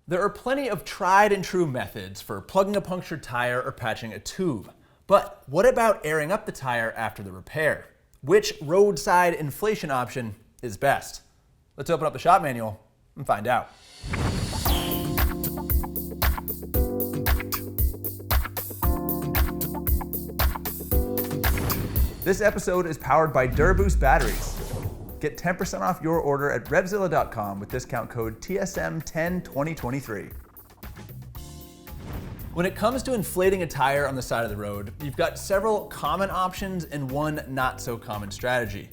There are plenty of tried and true methods for plugging a punctured tire or patching a tube. But what about airing up the tire after the repair? Which roadside inflation option is best? Let's open up the shop manual and find out. This episode is powered by Duraboost batteries. Get 10% off your order at RevZilla.com with discount code TSM102023. When it comes to inflating a tire on the side of the road, you've got several common options and one not so common strategy.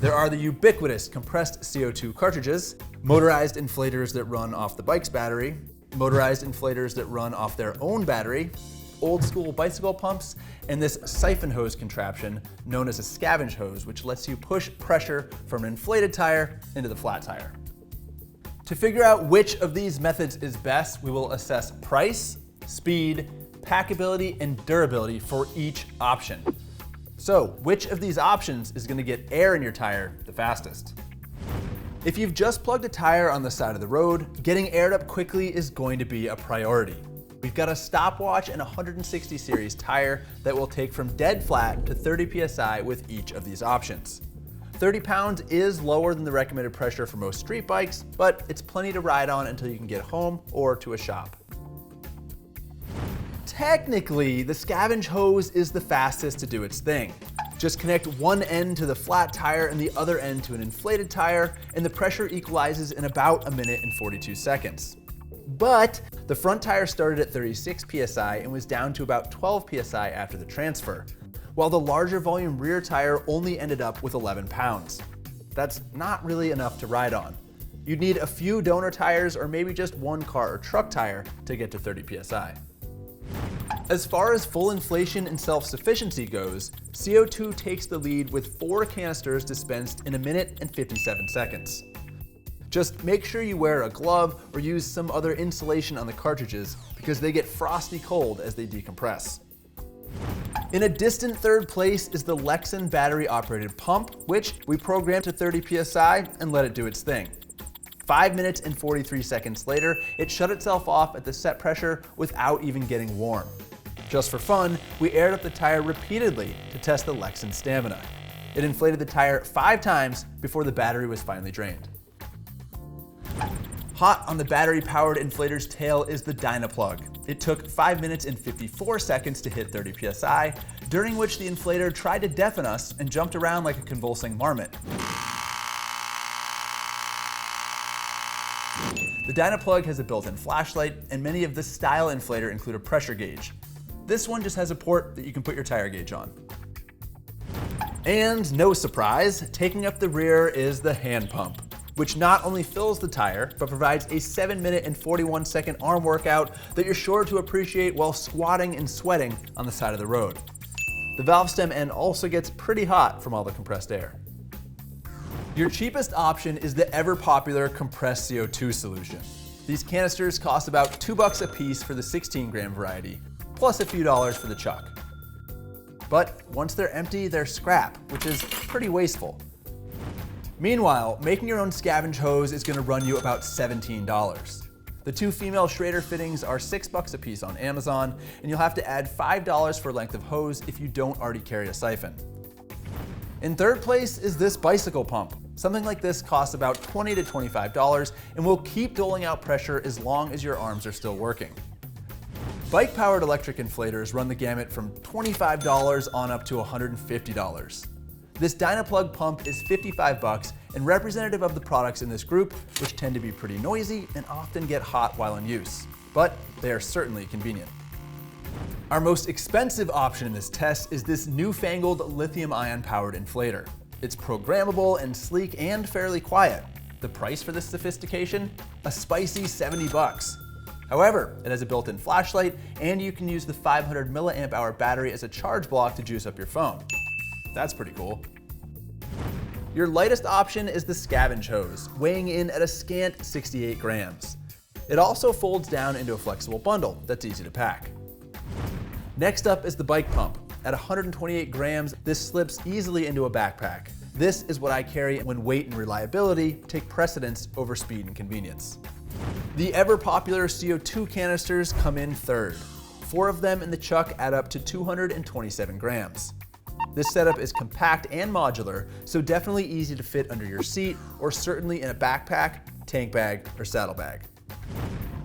There are the ubiquitous compressed CO2 cartridges, motorized inflators that run off the bike's battery, motorized inflators that run off their own battery, old school bicycle pumps, and this siphon hose contraption known as a scavenge hose, which lets you push pressure from an inflated tire into the flat tire. To figure out which of these methods is best, we will assess price, speed, packability, and durability for each option. So, which of these options is going to get air in your tire the fastest? If you've just plugged a tire on the side of the road, getting aired up quickly is going to be a priority. We've got a stopwatch and a 160 series tire that will take from dead flat to 30 psi with each of these options. 30 pounds is lower than the recommended pressure for most street bikes, but it's plenty to ride on until you can get home or to a shop. Technically, the scavenge hose is the fastest to do its thing. Just connect one end to the flat tire and the other end to an inflated tire, and the pressure equalizes in about a minute and 42 seconds. But the front tire started at 36 psi and was down to about 12 psi after the transfer, while the larger volume rear tire only ended up with 11 pounds. That's not really enough to ride on. You'd need a few donor tires or maybe just one car or truck tire to get to 30 psi. As far as full inflation and self-sufficiency goes, CO2 takes the lead with 4 canisters dispensed in a minute and 57 seconds. Just make sure you wear a glove or use some other insulation on the cartridges because they get frosty cold as they decompress. In a distant third place is the Lexan battery-operated pump, which we programmed to 30 psi and let it do its thing. 5 minutes and 43 seconds later, it shut itself off at the set pressure without even getting warm. Just for fun, we aired up the tire repeatedly to test the Lexan stamina. It inflated the tire 5 times before the battery was finally drained. Hot on the battery-powered inflator's tail is the Dynaplug. It took 5 minutes and 54 seconds to hit 30 psi, during which the inflator tried to deafen us and jumped around like a convulsing marmot. The Dynaplug has a built-in flashlight, and many of this style inflator include a pressure gauge. This one just has a port that you can put your tire gauge on. And no surprise, taking up the rear is the hand pump, which not only fills the tire, but provides a 7-minute and 41-second arm workout that you're sure to appreciate while squatting and sweating on the side of the road. The valve stem end also gets pretty hot from all the compressed air. Your cheapest option is the ever-popular compressed CO2 solution. These canisters cost about $2 a piece for the 16-gram variety, plus a few dollars for the chuck. But once they're empty, they're scrap, which is pretty wasteful. Meanwhile, making your own scavenge hose is going to run you about $17. The 2 female Schrader fittings are $6 a piece on Amazon, and you'll have to add $5 for length of hose if you don't already carry a siphon. In third place is this bicycle pump. Something like this costs about $20 to $25 and will keep doling out pressure as long as your arms are still working. Bike-powered electric inflators run the gamut from $25 on up to $150. This Dynaplug pump is $55 and representative of the products in this group, which tend to be pretty noisy and often get hot while in use, but they are certainly convenient. Our most expensive option in this test is this newfangled lithium-ion powered inflator. It's programmable and sleek and fairly quiet. The price for this sophistication? A spicy $70. However, it has a built-in flashlight and you can use the 500 milliamp hour battery as a charge block to juice up your phone. That's pretty cool. Your lightest option is the scavenge hose, weighing in at a scant 68 grams. It also folds down into a flexible bundle that's easy to pack. Next up is the bike pump. At 128 grams, this slips easily into a backpack. This is what I carry when weight and reliability take precedence over speed and convenience. The ever-popular CO2 canisters come in third. 4 of them in the chuck add up to 227 grams. This setup is compact and modular, so definitely easy to fit under your seat or certainly in a backpack, tank bag, or saddlebag.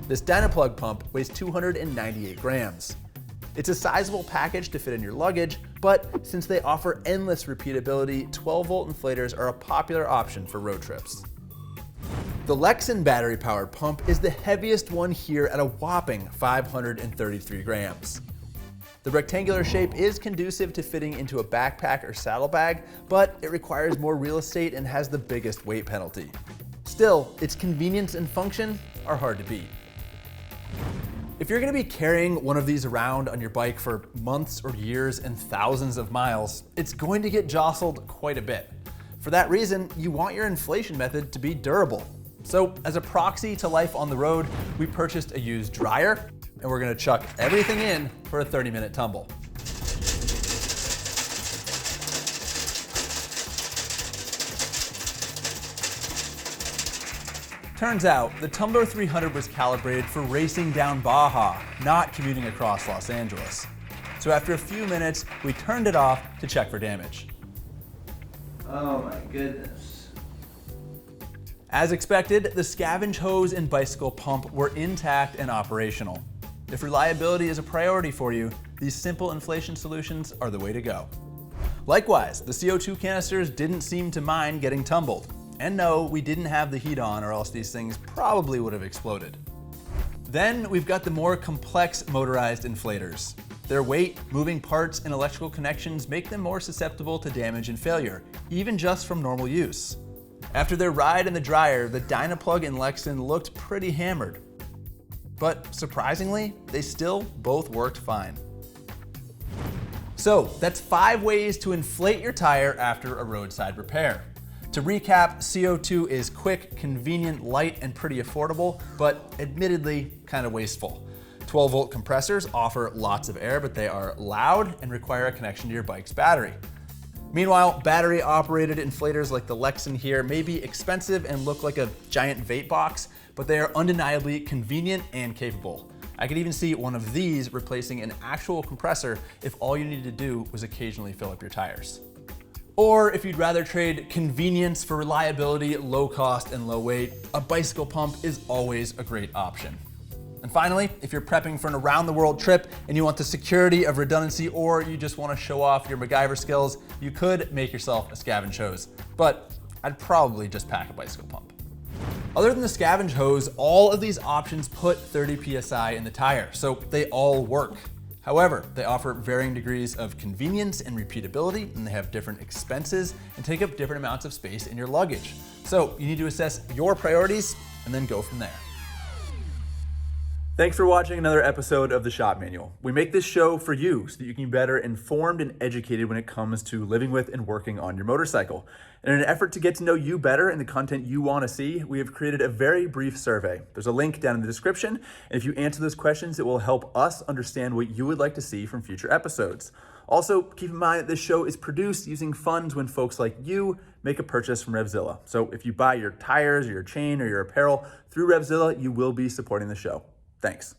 This Dynaplug pump weighs 298 grams. It's a sizable package to fit in your luggage, but since they offer endless repeatability, 12-volt inflators are a popular option for road trips. The Lexan battery-powered pump is the heaviest one here at a whopping 533 grams. The rectangular shape is conducive to fitting into a backpack or saddlebag, but it requires more real estate and has the biggest weight penalty. Still, its convenience and function are hard to beat. If you're going to be carrying one of these around on your bike for months or years and thousands of miles, it's going to get jostled quite a bit. For that reason, you want your inflation method to be durable. So as a proxy to life on the road, we purchased a used dryer, and we're going to chuck everything in for a 30-minute tumble. Turns out, the Tumbler 300 was calibrated for racing down Baja, not commuting across Los Angeles. So after a few minutes, we turned it off to check for damage. Oh my goodness. As expected, the scavenge hose and bicycle pump were intact and operational. If reliability is a priority for you, these simple inflation solutions are the way to go. Likewise, the CO2 canisters didn't seem to mind getting tumbled. And no, we didn't have the heat on or else these things probably would have exploded. Then we've got the more complex motorized inflators. Their weight, moving parts, and electrical connections make them more susceptible to damage and failure, even just from normal use. After their ride in the dryer, the Dynaplug and Lexan looked pretty hammered. But surprisingly, they still both worked fine. So that's 5 ways to inflate your tire after a roadside repair. To recap, CO2 is quick, convenient, light, and pretty affordable, but admittedly kind of wasteful. 12-volt compressors offer lots of air, but they are loud and require a connection to your bike's battery. Meanwhile, battery-operated inflators like the Lexan here may be expensive and look like a giant vape box, but they are undeniably convenient and capable. I could even see one of these replacing an actual compressor if all you needed to do was occasionally fill up your tires. Or if you'd rather trade convenience for reliability, low cost, and low weight, a bicycle pump is always a great option. And finally, if you're prepping for an around-the-world trip and you want the security of redundancy, or you just want to show off your MacGyver skills, you could make yourself a scavenge hose, but I'd probably just pack a bicycle pump. Other than the scavenge hose, all of these options put 30 psi in the tire, so they all work. However, they offer varying degrees of convenience and repeatability, and they have different expenses and take up different amounts of space in your luggage. So you need to assess your priorities and then go from there. Thanks for watching another episode of the Shop Manual. We make this show for you so that you can be better informed and educated when it comes to living with and working on your motorcycle. And in an effort to get to know you better and the content you want to see, we have created a very brief survey. There's a link down in the description, and if you answer those questions, it will help us understand what you would like to see from future episodes. Also, keep in mind that this show is produced using funds when folks like you make a purchase from RevZilla. So if you buy your tires, or your chain, or your apparel through RevZilla, you will be supporting the show. Thanks.